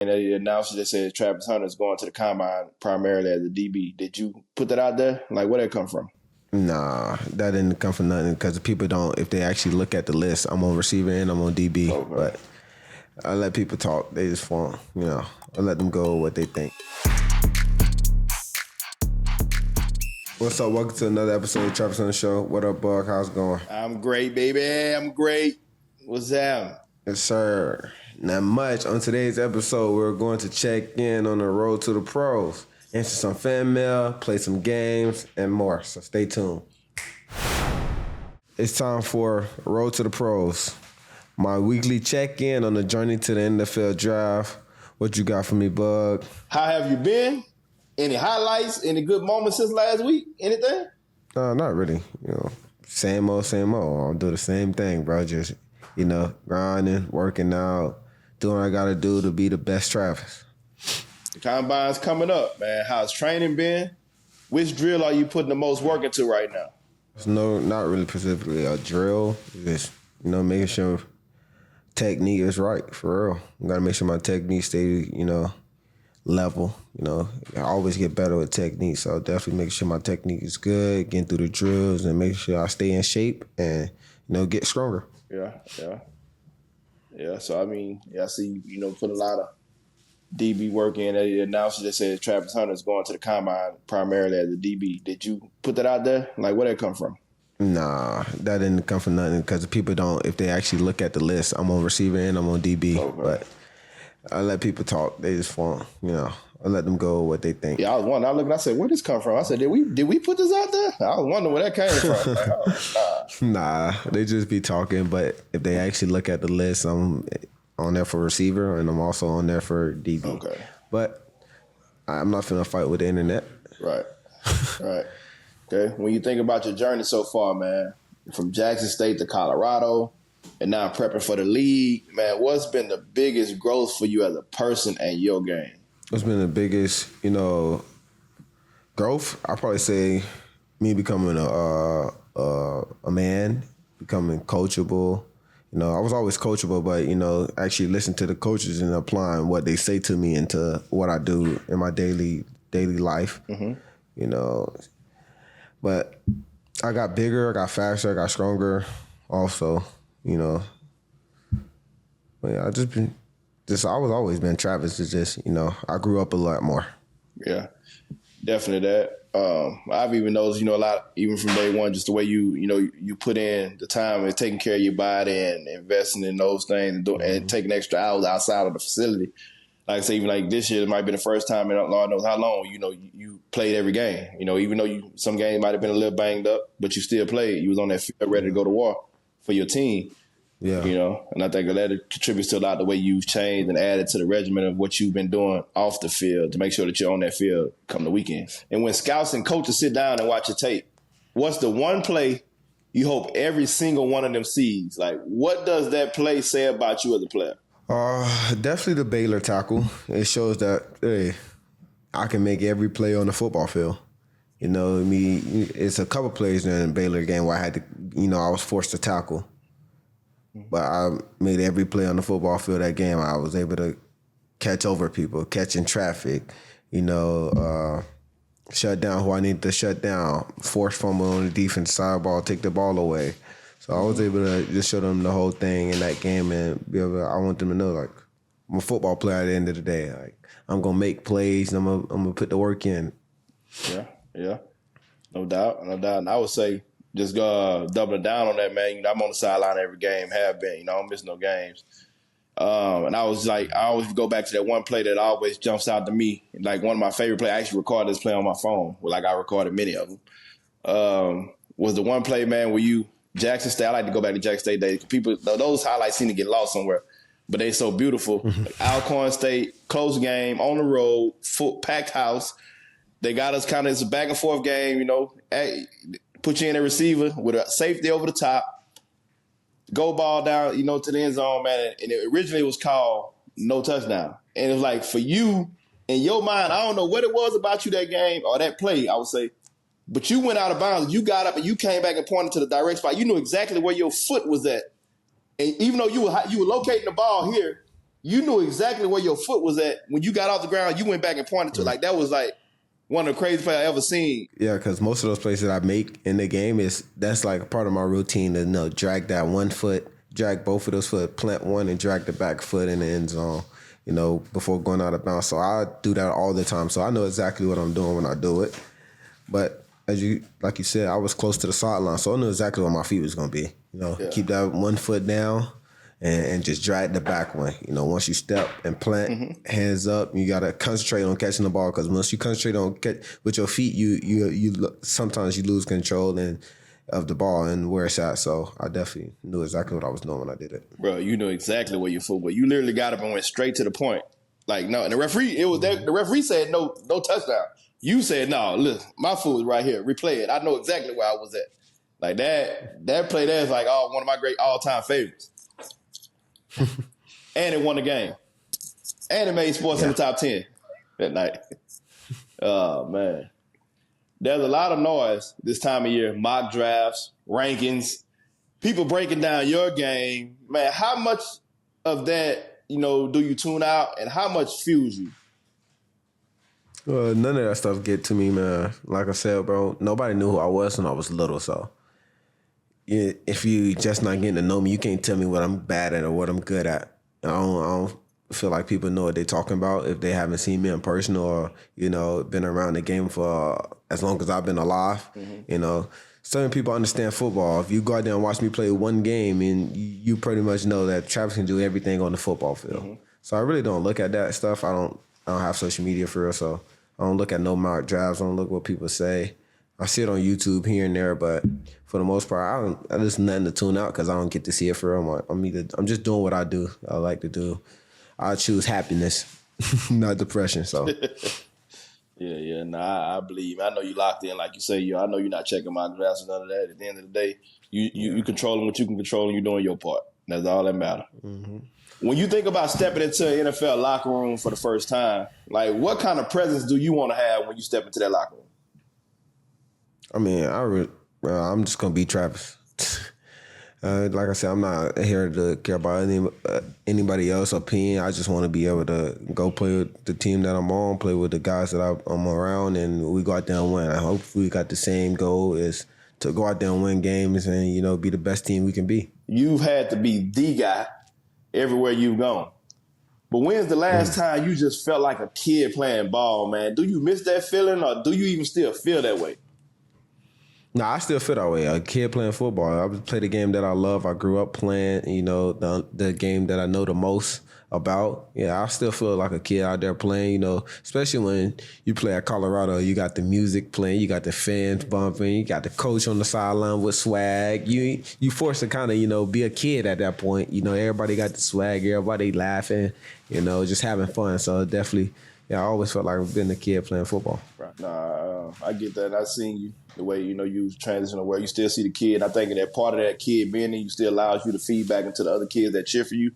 And they announced they said Travis Hunter is going to the combine primarily as a DB. Did you put that out there? Like, where did it come from? Nah, that didn't come from nothing because people don't. If they actually look at the list, I'm on receiver and I'm on DB. Okay. But I let people talk. They just want, I let them go with what they think. What's up? Welcome to another episode of Travis on the Show. What up, Boog? How's it going? I'm great, baby. I'm great. What's up? Yes, sir. Not much. On today's episode, we're going to check in on the road to the pros, answer some fan mail, play some games, and more. So stay tuned. It's time for Road to the Pros, my weekly check-in on the journey to the NFL draft. What you got for me, Boog? How have you been? Any highlights? Any good moments since last week? Anything? Not really. Same old, same old. I'll do the same thing, bro. Just, grinding, working out, doing what I got to do to be the best Travis. The combine's coming up, man. How's training been? Which drill are you putting the most work into right now? No, not really specifically a drill. Just, making sure technique is right, for real. I got to make sure my technique stay, level. I always get better with technique, so definitely make sure my technique is good, getting through the drills, and make sure I stay in shape and, get stronger. Yeah. So, I see, put a lot of DB work in. They announced they said Travis Hunter is going to the combine primarily as a DB. Did you put that out there? Like, where did it come from? Nah, that didn't come from nothing because people don't. If they actually look at the list, I'm on receiver and I'm on DB. Okay. But I let people talk. They just want, I let them go with what they think. Yeah, I was wondering. I looked and I said, where did this come from? I said, did we put this out there? I was wondering where that came from. Like, Nah, they just be talking. But if they actually look at the list, I'm on there for receiver and I'm also on there for DB. Okay. But I'm not finna fight with the internet. Right. Okay. When you think about your journey so far, man, from Jackson State to Colorado, and now prepping for the league, man, what's been the biggest growth for you as a person and your game? What's been the biggest, growth? I'd probably say me becoming a man, becoming coachable. I was always coachable, but, actually listen to the coaches and applying what they say to me into what I do in my daily life, But I got bigger, I got faster, I got stronger also, But yeah, I was always been Travis. It's just, I grew up a lot more. Yeah, definitely that. I've even noticed, a lot, even from day one, just the way you put in the time and taking care of your body and investing in those things and taking extra hours outside of the facility. Like I say, even like this year, it might be the first time in Lord knows how long, you played every game. Even though some games might have been a little banged up, but you still played. You was on that field ready to go to war for your team. Yeah. And I think that contributes to a lot of the way you've changed and added to the regimen of what you've been doing off the field to make sure that you're on that field come the weekend. And when scouts and coaches sit down and watch your tape, what's the one play you hope every single one of them sees? Like, what does that play say about you as a player? Definitely the Baylor tackle. It shows that, hey, I can make every play on the football field. It's a couple plays in the Baylor game where I had to, I was forced to tackle. But I made every play on the football field that game. I was able to catch over people, catching traffic, shut down who I needed to shut down, force fumble on the defense side ball, take the ball away. So I was able to just show them the whole thing in that game and be able to, I want them to know, like, I'm a football player at the end of the day. Like, I'm going to make plays and I'm going to put the work in. Yeah. No doubt. And I would say, just doubling down on that, man. I'm on the sideline every game, have been. I don't miss no games. And I always go back to that one play that always jumps out to me. Like one of my favorite plays, I actually recorded this play on my phone. Like I recorded many of them. Was the one play, man, where Jackson State, I like to go back to Jackson State days. People, those highlights seem to get lost somewhere, but they so beautiful. Like Alcorn State, close game, on the road, full packed house. They got us kind of, it's a back and forth game, put you in a receiver with a safety over the top, go ball down, to the end zone, man. And originally it was called no touchdown. And it was like, for you, in your mind, I don't know what it was about you that game or that play, I would say, but you went out of bounds. You got up and you came back and pointed to the direct spot. You knew exactly where your foot was at. And even though you were locating the ball here, you knew exactly where your foot was at. When you got off the ground, you went back and pointed to it. Like, that was like one of the craziest plays I ever seen. Yeah, because most of those plays that I make in the game that's like a part of my routine to drag that one foot, drag both of those foot, plant one, and drag the back foot in the end zone, before going out of bounds. So I do that all the time. So I know exactly what I'm doing when I do it. But like you said, I was close to the sideline, so I knew exactly where my feet was going to be. Keep that one foot down and just drag the back one. Once you step and plant, hands up, you got to concentrate on catching the ball, because once you concentrate on with your feet, you sometimes you lose control of the ball and where it's at. So I definitely knew exactly what I was doing when I did it. Bro, you knew exactly where your foot was. You literally got up and went straight to the point. Like, no, and the referee, the referee said no touchdown. You said, no, look, my foot was right here. Replay it. I know exactly where I was at. Like, that play there is like one of my great all-time favorites. And it won the game. And it made sports in the top 10 that night. Oh, man. There's a lot of noise this time of year. Mock drafts, rankings, people breaking down your game. Man, how much of that, do you tune out, and how much fuels you? None of that stuff get to me, man. Like I said, bro, nobody knew who I was when I was little, so if you just not getting to know me, you can't tell me what I'm bad at or what I'm good at. I don't feel like people know what they're talking about if they haven't seen me in person or, been around the game for as long as I've been alive. Certain people understand football. If you go out there and watch me play one game, and you pretty much know that Travis can do everything on the football field. So I really don't look at that stuff. I don't have social media for real, so I don't look at no mock drafts. I don't look what people say. I see it on YouTube here and there, but for the most part, I just nothing to tune out because I don't get to see it for real. I'm just doing what I do. I like to do. I choose happiness, not depression. So. Yeah. Nah, I believe. I know you locked in, like you say. I know you're not checking my drafts or none of that. At the end of the day, you controlling what you can control, and you're doing your part. That's all that matters. When you think about stepping into an NFL locker room for the first time, like, what kind of presence do you want to have when you step into that locker room? I mean, I'm just gonna be Travis. Like I said, I'm not here to care about anybody else's opinion. I just want to be able to go play with the team that I'm on, play with the guys that I'm around, and we go out there and win. I hope we got the same goal, is to go out there and win games and, be the best team we can be. You've had to be the guy everywhere you've gone. But when's the last time you just felt like a kid playing ball, man? Do you miss that feeling, or do you even still feel that way? No, I still feel that way. A kid playing football. I play the game that I love. I grew up playing, the game that I know the most about. Yeah, I still feel like a kid out there playing, especially when you play at Colorado. You got the music playing, you got the fans bumping, you got the coach on the sideline with swag. You forced to kind of, be a kid at that point. Everybody got the swag, everybody laughing, just having fun. So definitely, I always felt like I've been a kid playing football. Right. Nah, I get that. I've seen you. The way, you transition to where you still see the kid. I think that part of that kid being in you still allows you to feed back into the other kids that cheer for you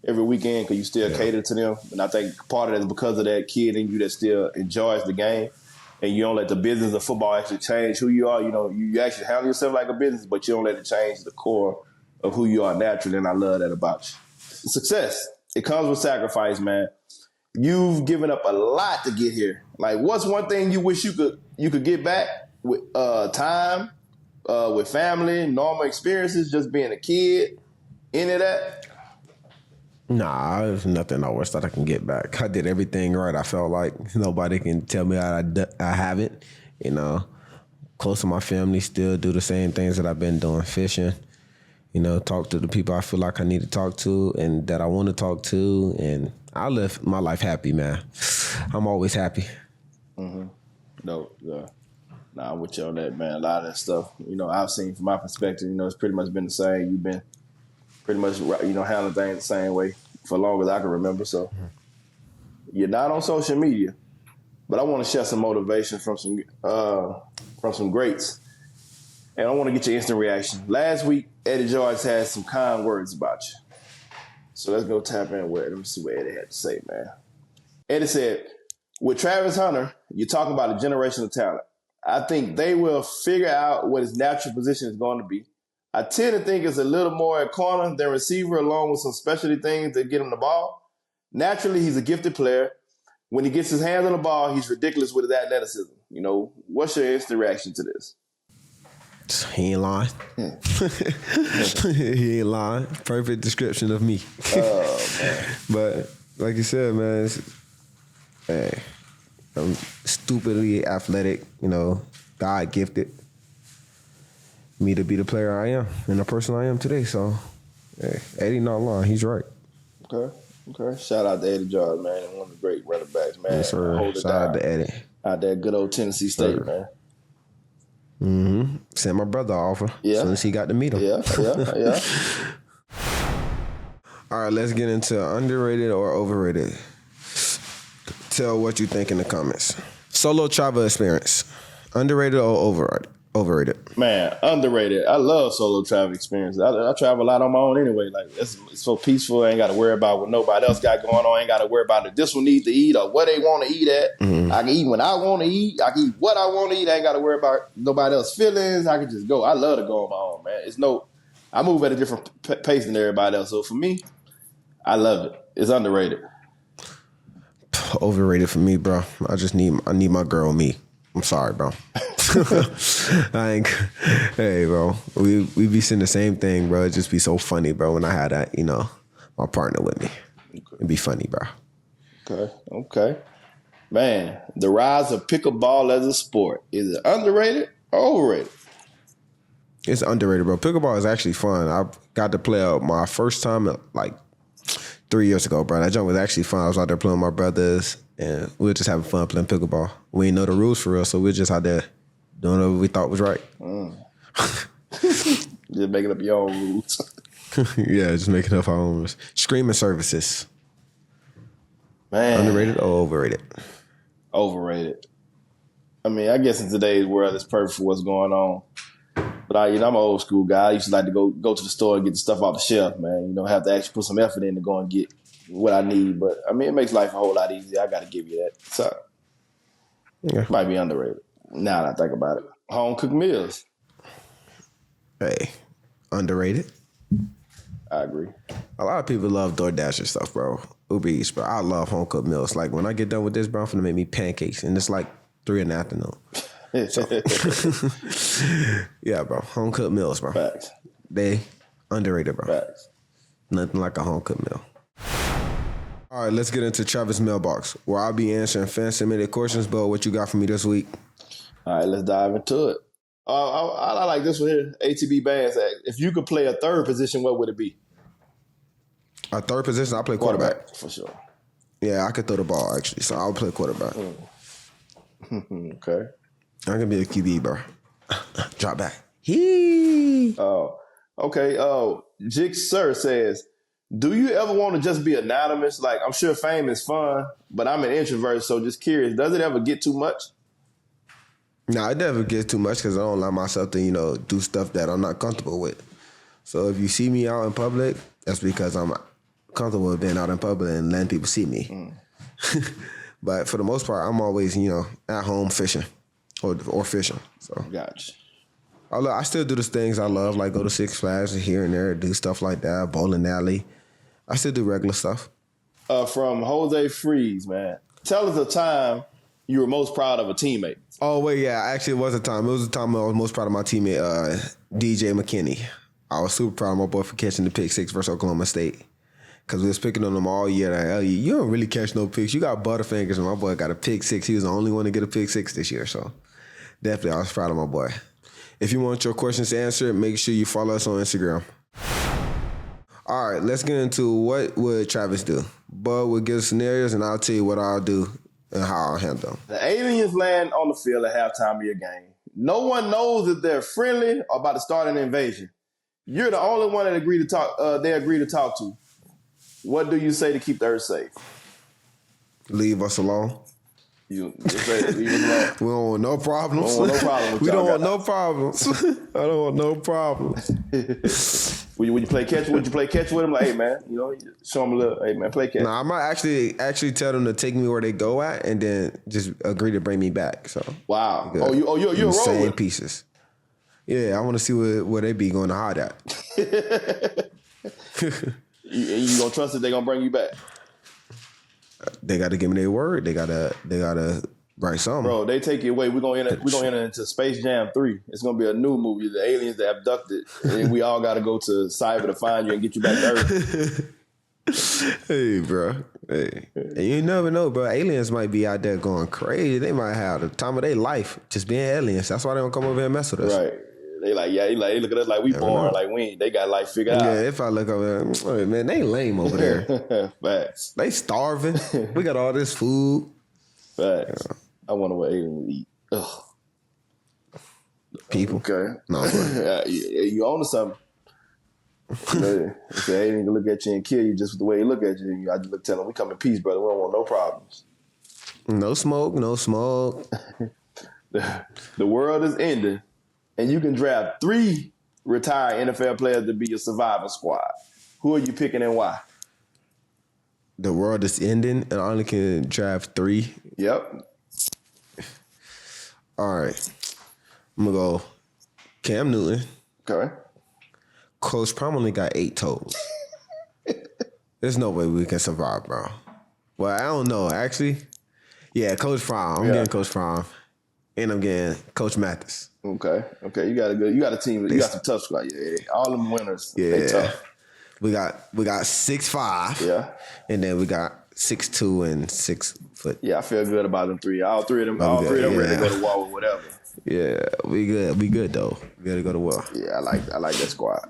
every weekend, because you still cater to them. And I think part of that is because of that kid in you that still enjoys the game, and you don't let the business of football actually change who you are. You actually handle yourself like a business, but you don't let it change the core of who you are naturally, and I love that about you. Success, it comes with sacrifice, man. You've given up a lot to get here. Like, what's one thing you wish you could get back? With time, with family, normal experiences, just being a kid, any of that? Nah, there's nothing I wish that I can get back. I did everything right. I felt like nobody can tell me I haven't. Close to my family, still do the same things that I've been doing, fishing. Talk to the people I feel like I need to talk to and that I want to talk to, and I live my life happy, man. I'm always happy. No, yeah. Nah, I'm with you on that, man. A lot of that stuff, I've seen from my perspective, it's pretty much been the same. You've been pretty much, handling things the same way for as long as I can remember. So you're not on social media, but I want to share some motivation from some greats. And I want to get your instant reaction. Last week, Eddie George had some kind words about you. So let's go tap in with it. Let me see what Eddie had to say, man. Eddie said, with Travis Hunter, you're talking about a generation of talent. I think they will figure out what his natural position is going to be. I tend to think it's a little more at corner than receiver, along with some specialty things that get him the ball. Naturally, he's a gifted player. When he gets his hands on the ball, he's ridiculous with his athleticism. What's your instant reaction to this? He ain't lying. He ain't lying. Perfect description of me. Oh, man. But like you said, man, I'm stupidly athletic, God gifted me to be the player I am and the person I am today. So, Eddie not lying. He's right. Okay. Shout out to Eddie George, man. One of the great running backs, man. Yes, sir. Shout out to Eddie. Out there, good old Tennessee State, man. Mm-hmm. Sent my brother off as soon as he got to meet him. Yeah. All right, let's get into underrated or overrated. Tell what you think in the comments. Solo travel experience. Underrated or overrated? Man, underrated. I love solo travel experience. I travel a lot on my own anyway. Like it's so peaceful. I ain't got to worry about what nobody else got going on. I ain't got to worry about if this one needs to eat or what they want to eat at. Mm-hmm. I can eat when I want to eat. I can eat what I want to eat. I ain't got to worry about nobody else's feelings. I can just go. I love to go on my own, man. I move at a different pace than everybody else. So for me, I love it. It's underrated. Overrated for me, bro. I need my girl me. I'm sorry, bro. Hey, bro. We be saying the same thing, bro. It just be so funny, bro, when I had that, my partner with me. It'd be funny, bro. Okay. Man, the rise of pickleball as a sport. Is it underrated or overrated? It's underrated, bro. Pickleball is actually fun. I got to play my first time like 3 years ago, bro. That jump was actually fun. I was out there playing with my brothers, and we were just having fun playing pickleball. We didn't know the rules for real, so we were just out there doing whatever we thought was right. Just making up your own rules. Yeah, just making up our own rules. Streaming services. Man. Underrated or overrated? Overrated. I mean, I guess in today's world, it's perfect for what's going on. But I'm an old school guy. I used to like to go to the store and get the stuff off the shelf, man. Have to actually put some effort in to go and get what I need. But, I mean, it makes life a whole lot easier. I got to give you that. So, might be underrated. Now that I think about it. Home-cooked meals. Hey, underrated. I agree. A lot of people love DoorDash and stuff, bro. Uber Eats, bro. I love home-cooked meals. Like, when I get done with this, bro, I'm finna make me pancakes. And it's like 3 in the afternoon. So, yeah, bro. Home cooked meals, bro. Facts. They underrated, bro. Facts. Nothing like a home cooked meal. All right, let's get into Travis' mailbox, where I'll be answering fan submitted questions. But what you got for me this week? All right, let's dive into it. I like this one here. ATB Bands. If you could play a third position, what would it be? A third position? I play quarterback. For sure. Yeah, I could throw the ball, actually. So I'll play quarterback. Okay. I'm going to be a QB, bro. Drop back. Oh, okay. Jig Sir says, do you ever want to just be anonymous? Like, I'm sure fame is fun, but I'm an introvert, so just curious. Does it ever get too much? No, it never gets too much because I don't allow myself to, do stuff that I'm not comfortable with. So if you see me out in public, that's because I'm comfortable with being out in public and letting people see me. But for the most part, I'm always, at home fishing. Or fishing. So Gotcha. I still do the things I love, like go to Six Flags here and there, do stuff like that, bowling alley. I still do regular stuff. From Jose Freeze, man. Tell us a time you were most proud of a teammate. Oh, wait, yeah. Actually, it was a time. It was a time I was most proud of my teammate, DJ McKinney. I was super proud of my boy for catching the pick 6 versus Oklahoma State. Because we was picking on him all year. Like, you don't really catch no picks. You got Butterfingers, and my boy got a pick 6. He was the only one to get a pick 6 this year, so definitely, I was proud of my boy. If you want your questions answered, make sure you follow us on Instagram. All right, let's get into what would Travis do. Bud will give scenarios, and I'll tell you what I'll do and how I'll handle them. The aliens land on the field at halftime of your game. No one knows if they're friendly or about to start an invasion. You're the only one that they agree to talk to. What do you say to keep the earth safe? Leave us alone. You say leave us alone. We don't want no problems. We don't want no problems. We don't want no problems. I don't want no problems. Would you play catch? Would you play catch with him? Like, hey man, show them a little. Hey man, play catch. Nah, I might actually tell them to take me where they go at, and then just agree to bring me back. So wow. You're a roll same with pieces. Yeah, I want to see where they be going to hide at. You gonna trust that they gonna bring you back? They got to give me their word. They gotta write something. Bro, they take it away. We're gonna enter into Space Jam 3. It's gonna be a new movie. The aliens that abducted, and we all got to go to cyber to find you and get you back to Earth. Hey, bro. Hey, and you never know, bro. Aliens might be out there going crazy. They might have the time of their life just being aliens. That's why they don't come over here and mess with us. Right. They they look at us like we born, like we ain't. They got life figured out. Yeah, if I look over there, man, they lame over there. Facts. They starving. We got all this food. Facts. Yeah. I wonder what aliens eat. Ugh. People. Okay. No. You own to something. If the alien can look at you and kill you just with the way he look at you, I just tell him, we come in peace, brother. We don't want no problems. No smoke, no smoke. The world is ending, and you can draft 3 retired NFL players to be your surviving squad. Who are you picking and why? The world is ending, and I only can draft 3. Yep. All right. I'm going to go Cam Newton. Okay. Coach Prime only got 8 toes. There's no way we can survive, bro. Well, I don't know. Actually, yeah, Coach Prime. I'm getting Coach Prime. And I'm getting Coach Mathis. Okay. You got a team. You got some tough squad. Yeah. All them winners. Yeah. They tough. We got 6'5". Yeah. And then we got 6'2" and 6 foot. Yeah, I feel good about them 3. All three of them ready to go to war with whatever. Yeah, we good. We good though. We gotta go to war. Yeah, I like that squad.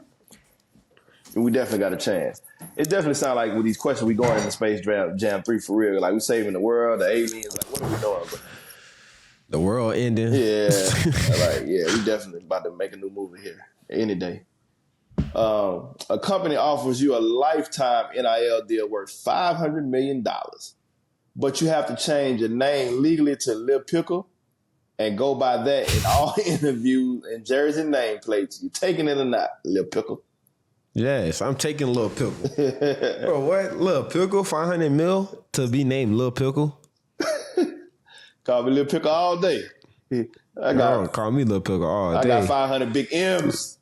And we definitely got a chance. It definitely sounds like with these questions we going into Space Jam 3 for real. Like we saving the world, the aliens. Like what are we doing? But, the world ending. Yeah, we definitely about to make a new movie here any day. A company offers you a lifetime NIL deal worth $500 million, but you have to change your name legally to Lil Pickle and go by that in all interviews and jersey nameplates. You taking it or not, Lil Pickle? Yes, I'm taking Lil Pickle. Bro, what? Lil Pickle? 500 mil to be named Lil Pickle? Call me Lil Pickle all day. Call me Lil Pickle all day. I got 500 big M's.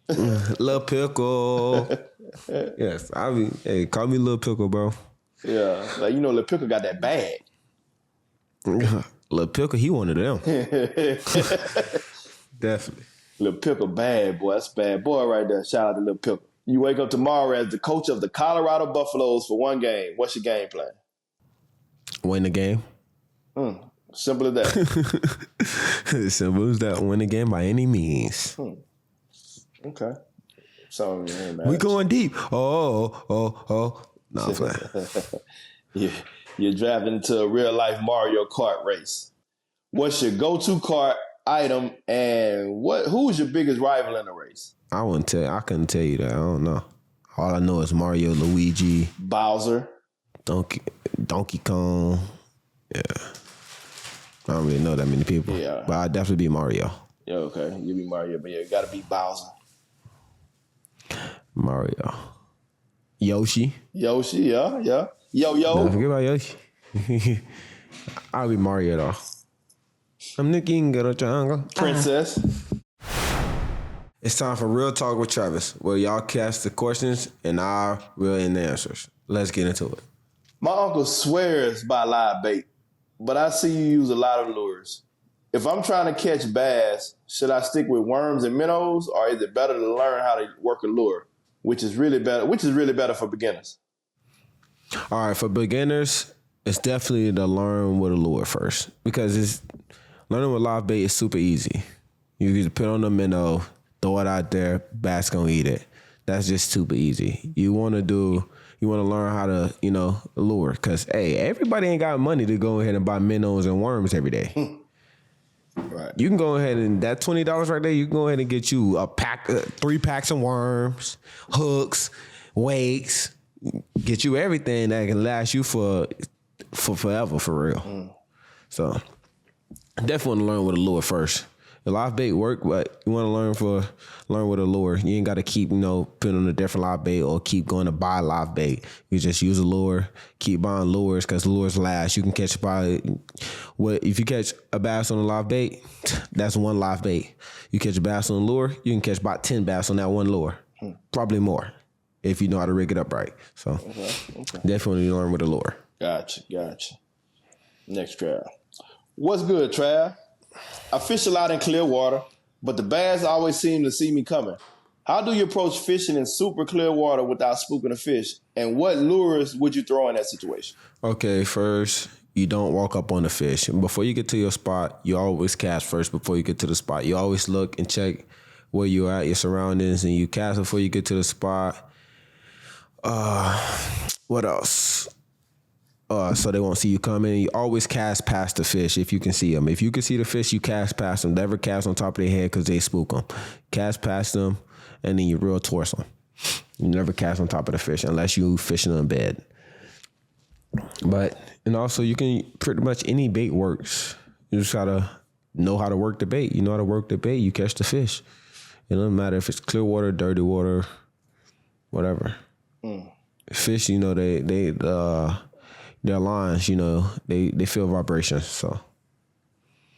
Lil Pickle. Yes, hey, call me Lil Pickle, bro. Yeah, like Lil Pickle got that bag. Lil Pickle, he one of them. Definitely. Lil Pickle, bad boy. That's a bad boy right there. Shout out to Lil Pickle. You wake up tomorrow as the coach of the Colorado Buffaloes for one game. What's your game plan? Win the game. Simple as that. Simple as that. Win the game by any means. Okay. So, we going deep. Oh. No, I'm playing. You're drafted into a real life Mario Kart race. What's your go-to kart item, and who's your biggest rival in the race? I couldn't tell you that. I don't know. All I know is Mario, Luigi, Bowser, Donkey Kong. Yeah. I don't really know that many people. Yeah. But I'd definitely be Mario. Yeah, okay. You be Mario, but you gotta be Bowser. Mario. Yoshi, yeah. Yo. Don't forget about Yoshi. I'll be Mario though. I'm the king of the jungle. Princess. It's time for Real Talk with Travis, where y'all cast the questions and I reel in the answers. Let's get into it. My uncle swears by live bait, but I see you use a lot of lures. If I'm trying to catch bass, should I stick with worms and minnows, or is it better to learn how to work a lure, which is really better for beginners? All right, for beginners, it's definitely to learn with a lure first, because learning with live bait is super easy. You can put on the minnow, throw it out there, bass gonna eat it. That's just super easy. You want to learn how to, lure, because hey, everybody ain't got money to go ahead and buy minnows and worms every day. Right. You can go ahead and that $20 right there, you can go ahead and get you a pack, 3 packs of worms, hooks, weights, get you everything that can last you for forever, for real. So definitely want to learn with a lure first. The live bait work, but you want to learn with a lure. You ain't got to keep, putting on a different live bait or keep going to buy live bait. You just use a lure, keep buying lures, because lures last. You can catch if you catch a bass on a live bait, that's one live bait. You catch a bass on a lure, you can catch about 10 bass on that one lure. Probably more if you know how to rig it up right. So definitely learn with a lure. Gotcha. Next, Trav. What's good, Trav? I fish a lot in clear water, but the bass always seem to see me coming. How do you approach fishing in super clear water without spooking a fish? And what lures would you throw in that situation? Okay, first, you don't walk up on the fish. Before you get to your spot, you always cast first before you get to the spot. You always look and check where you're at, your surroundings, and you cast before you get to the spot. What else? So they won't see you coming. You always cast past the fish if you can see them. If you can see the fish, you cast past them. Never cast on top of their head because they spook them. Cast past them, and then you reel towards them. You never cast on top of the fish unless you fishing in bed. And also you can pretty much any bait works. You just gotta know how to work the bait. You know how to work the bait, you catch the fish. It doesn't matter if it's clear water, dirty water, whatever. Fish, you know, their lines, you know, they feel vibrations. So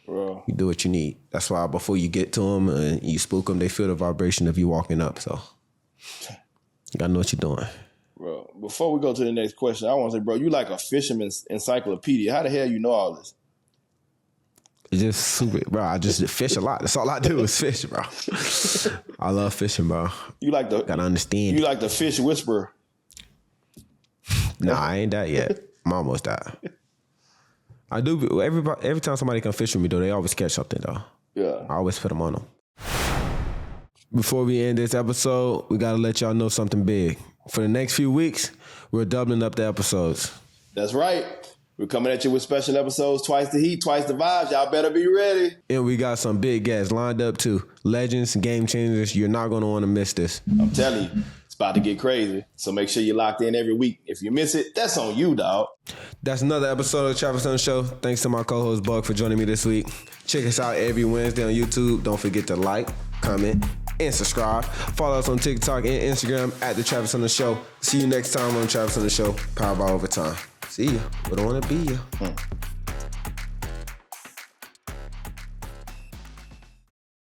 Bro. you do what you need. That's why before you get to them and you spook them, they feel the vibration of you walking up. So you gotta know what you're doing. Bro, before we go to the next question, I want to say, bro, you like a fisherman's encyclopedia. How the hell you know all this? It's just super, bro. I just fish a lot. That's all I do is fish, bro. I love fishing, bro. You like the gotta understand. You like the fish whisperer. Nah, I ain't that yet. I'm almost that. I do. Every time somebody come fish with me, though, they always catch something, though. Yeah. I always put them on them. Before we end this episode, we gotta let y'all know something big. For the next few weeks, we're doubling up the episodes. That's right. We're coming at you with special episodes, twice the heat, twice the vibes. Y'all better be ready. And we got some big guests lined up too. Legends, game changers. You're not going to want to miss this. I'm telling you, it's about to get crazy. So make sure you're locked in every week. If you miss it, that's on you, dog. That's another episode of the Travis on the Show. Thanks to my co-host Boog for joining me this week. Check us out every Wednesday on YouTube. Don't forget to like, comment, and subscribe. Follow us on TikTok and Instagram at The Travis on the Show. See you next time on Travis on the Show, powered by Overtime. See ya. We don't want to be ya.